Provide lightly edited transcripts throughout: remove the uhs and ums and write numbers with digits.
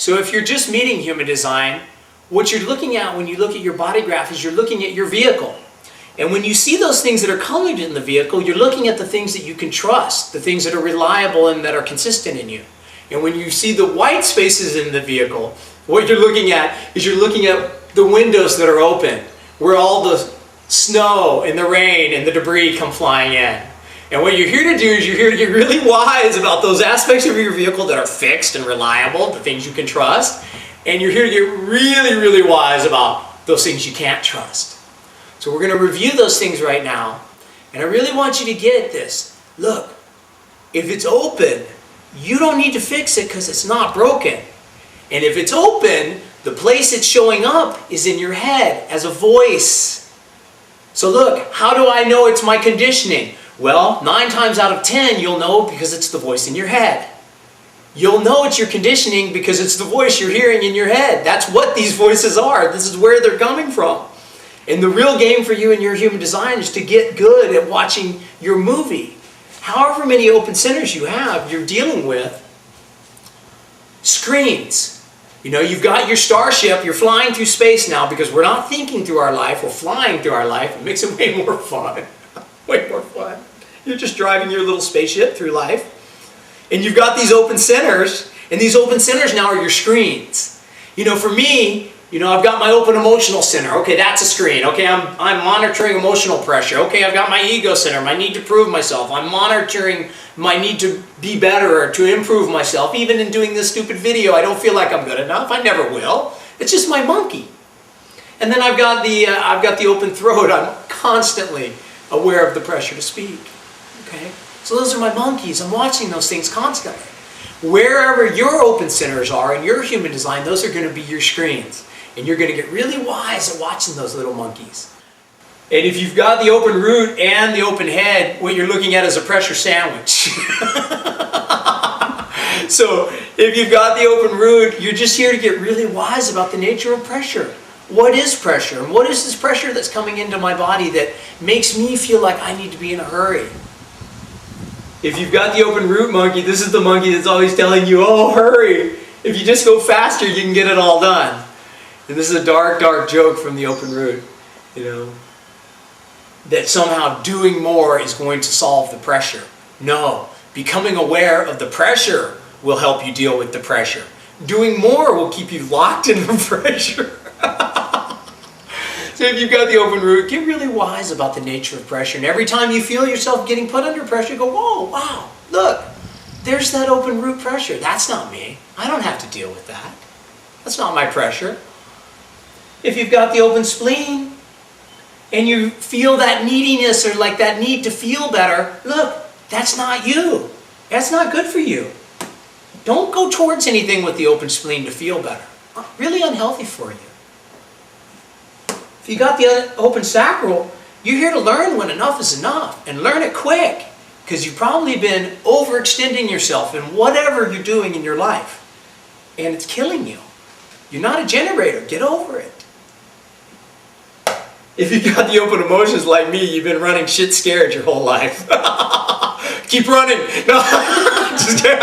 So if you're just meeting human design, what you're looking at when you look at your body graph is you're looking at your vehicle. And when you see those things that are colored in the vehicle, you're looking at the things that you can trust, the things that are reliable and that are consistent in you. And when you see the white spaces in the vehicle, what you're looking at is you're looking at the windows that are open, where all the snow and the rain and the debris come flying in. And what you're here to do is you're here to get really wise about those aspects of your vehicle that are fixed and reliable, the things you can trust. And you're here to get really, really wise about those things you can't trust. So we're going to review those things right now. And I really want you to get this. Look, if it's open, you don't need to fix it because it's not broken. And if it's open, the place it's showing up is in your head as a voice. So look, how do I know it's my conditioning? Well, 9 times out of 10, you'll know because it's the voice in your head. You'll know it's your conditioning because it's the voice you're hearing in your head. That's what these voices are. This is where they're coming from. And the real game for you and your human design is to get good at watching your movie. However many open centers you have, you're dealing with screens. You know, you've got your starship, you're flying through space now because we're not thinking through our life, we're flying through our life. It makes it way more fun. Way more fun. You're just driving your little spaceship through life. And you've got these open centers, and these open centers now are your screens. You know, for me, you know, I've got my open emotional center. Okay, that's a screen. Okay, I'm monitoring emotional pressure. Okay, I've got my ego center, my need to prove myself. I'm monitoring my need to be better or to improve myself. Even in doing this stupid video, I don't feel like I'm good enough. I never will. It's just my monkey. And then I've got the open throat. I'm constantly aware of the pressure to speak. Okay? So those are my monkeys. I'm watching those things constantly. Wherever your open centers are in your human design, those are going to be your screens. And you're going to get really wise at watching those little monkeys. And if you've got the open root and the open head, what you're looking at is a pressure sandwich. So if you've got the open root, you're just here to get really wise about the nature of pressure. What is pressure? And what is this pressure that's coming into my body that makes me feel like I need to be in a hurry? If you've got the open root monkey, this is the monkey that's always telling you, oh, hurry. If you just go faster, you can get it all done. And this is a dark, dark joke from the open root, you know, that somehow doing more is going to solve the pressure. No, becoming aware of the pressure will help you deal with the pressure. Doing more will keep you locked in the pressure. So if you've got the open root, get really wise about the nature of pressure. And every time you feel yourself getting put under pressure, go, whoa, wow, look, there's that open root pressure. That's not me. I don't have to deal with that. That's not my pressure. If you've got the open spleen and you feel that neediness or like that need to feel better, look, that's not you. That's not good for you. Don't go towards anything with the open spleen to feel better. Really unhealthy for you. If you got the open sacral, you're here to learn when enough is enough and learn it quick because you've probably been overextending yourself in whatever you're doing in your life and it's killing you. You're not a generator. Get over it. If you got the open emotions like me, you've been running shit scared your whole life. Keep running. No, just kidding.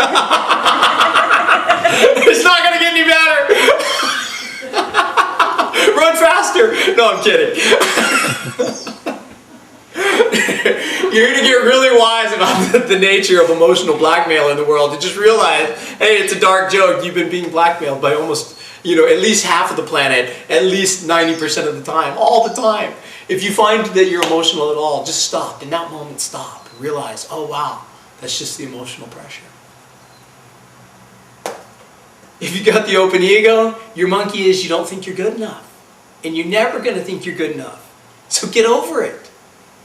It's not going to get any better. Run faster! No, I'm kidding. You're going to get really wise about the nature of emotional blackmail in the world and just realize, hey, it's a dark joke. You've been being blackmailed by almost, you know, at least half of the planet, at least 90% of the time, all the time. If you find that you're emotional at all, just stop. In that moment, stop. Realize, oh, wow, that's just the emotional pressure. If you got the open ego, your monkey is you don't think you're good enough. And you're never going to think you're good enough. So get over it.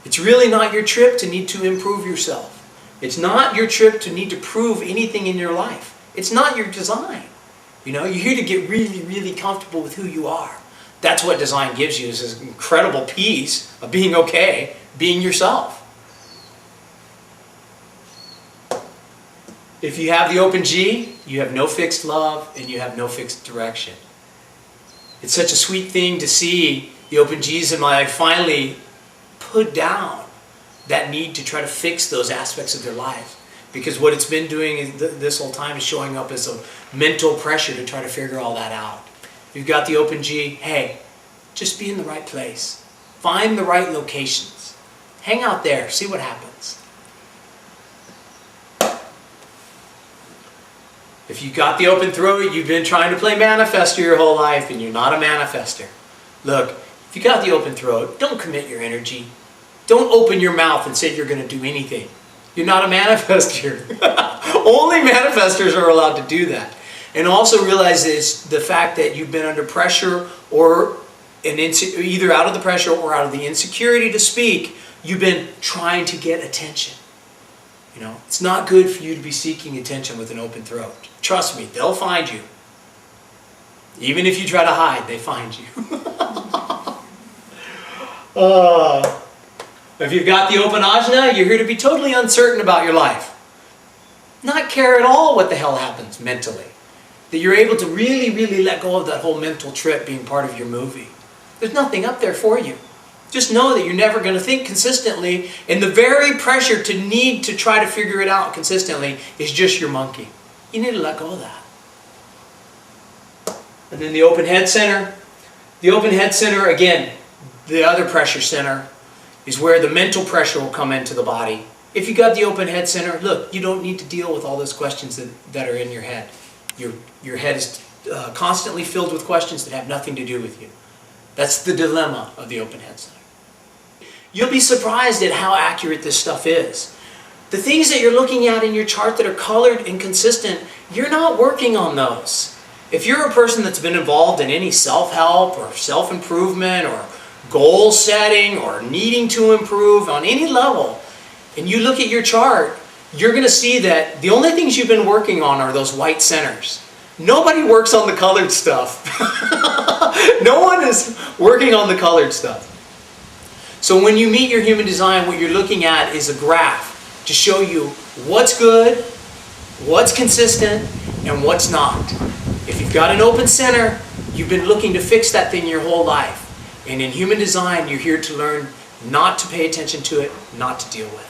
It's really not your trip to need to improve yourself. It's not your trip to need to prove anything in your life. It's not your design. You know, you're here to get really, really comfortable with who you are. That's what design gives you, is this incredible peace of being okay, being yourself. If you have the open G, you have no fixed love and you have no fixed direction. It's such a sweet thing to see the open G's in my life finally put down that need to try to fix those aspects of their life. Because what it's been doing is this whole time is showing up as a mental pressure to try to figure all that out. You've got the open G, hey, just be in the right place. Find the right locations. Hang out there, see what happens. If you got the open throat, you've been trying to play manifester your whole life and you're not a manifester. Look, if you got the open throat, don't commit your energy. Don't open your mouth and say you're going to do anything. You're not a manifester. Only manifestors are allowed to do that. And also realize this, the fact that you've been under pressure or either out of the pressure or out of the insecurity to speak, you've been trying to get attention. You know, it's not good for you to be seeking attention with an open throat. Trust me, they'll find you. Even if you try to hide, they find you. If you've got the open ajna, you're here to be totally uncertain about your life. Not care at all what the hell happens mentally. That you're able to really, really let go of that whole mental trip being part of your movie. There's nothing up there for you. Just know that you're never going to think consistently, and the very pressure to need to try to figure it out consistently is just your monkey. You need to let go of that. And then the open head center. The open head center, again, the other pressure center, is where the mental pressure will come into the body. If you got the open head center, look, you don't need to deal with all those questions that are in your head. Your head is constantly filled with questions that have nothing to do with you. That's the dilemma of the open head center. You'll be surprised at how accurate this stuff is. The things that you're looking at in your chart that are colored and consistent, you're not working on those. If you're a person that's been involved in any self-help or self-improvement or goal setting or needing to improve on any level, and you look at your chart, you're going to see that the only things you've been working on are those white centers. Nobody works on the colored stuff. No one is working on the colored stuff. So when you meet your human design, what you're looking at is a graph to show you what's good, what's consistent, and what's not. If you've got an open center, you've been looking to fix that thing your whole life. And in human design, you're here to learn not to pay attention to it, not to deal with it.